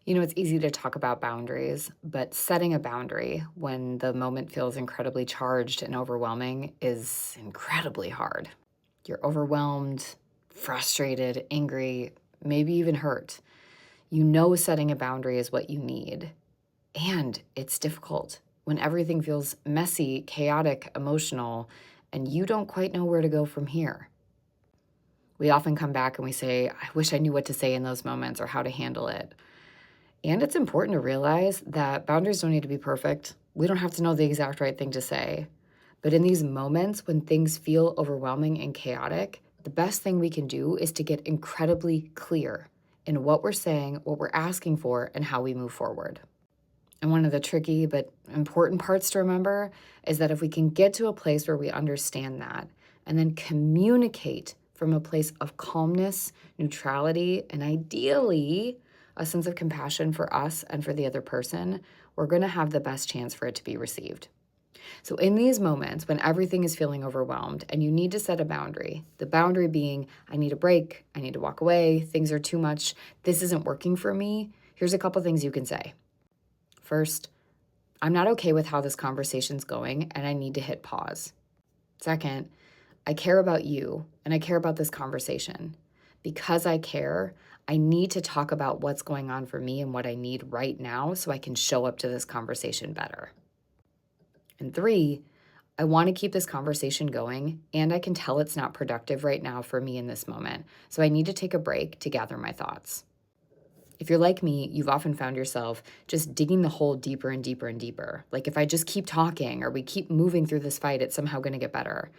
It's easy to talk about boundaries, but setting a boundary when the moment feels incredibly charged and overwhelming is incredibly hard. You're overwhelmed, frustrated, angry, maybe even hurt. You know setting a boundary is what you need, and it's difficult when everything feels messy, chaotic, emotional, and you don't quite know where to go from here. We often come back and we say, I wish I knew what to say in those moments or how to handle it. And it's important to realize that boundaries don't need to be perfect. We don't have to know the exact right thing to say. But in these moments when things feel overwhelming and chaotic, the best thing we can do is to get incredibly clear in what we're saying, what we're asking for, and how we move forward. And one of the tricky but important parts to remember is that if we can get to a place where we understand that and then communicate from a place of calmness, neutrality, and ideally a sense of compassion for us and for the other person, we're going to have the best chance for it to be received. So, in these moments when everything is feeling overwhelmed and you need to set a boundary, the boundary being, I need a break, I need to walk away, things are too much, this isn't working for me, here's a couple things you can say. First, I'm not okay with how this conversation's going and I need to hit pause. Second, I care about you and I care about this conversation. Because I care, I need to talk about what's going on for me and what I need right now so I can show up to this conversation better. And three, I want to keep this conversation going and I can tell it's not productive right now for me in this moment. So I need to take a break to gather my thoughts. If you're like me, you've often found yourself just digging the hole deeper and deeper and deeper. Like if I just keep talking or we keep moving through this fight, it's somehow going to get better.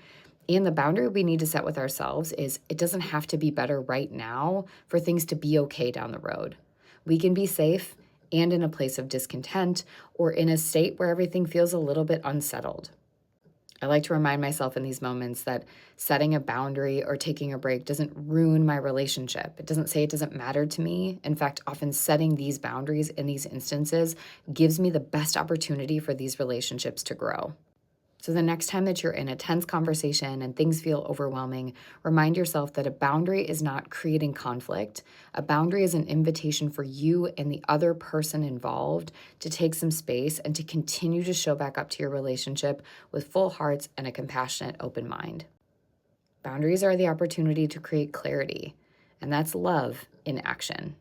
And the boundary we need to set with ourselves is it doesn't have to be better right now for things to be okay down the road. We can be safe and in a place of discontent or in a state where everything feels a little bit unsettled. I like to remind myself in these moments that setting a boundary or taking a break doesn't ruin my relationship. It doesn't say it doesn't matter to me. In fact, often setting these boundaries in these instances gives me the best opportunity for these relationships to grow. So the next time that you're in a tense conversation and things feel overwhelming, remind yourself that a boundary is not creating conflict. A boundary is an invitation for you and the other person involved to take some space and to continue to show back up to your relationship with full hearts and a compassionate, open mind. Boundaries are the opportunity to create clarity, and that's love in action.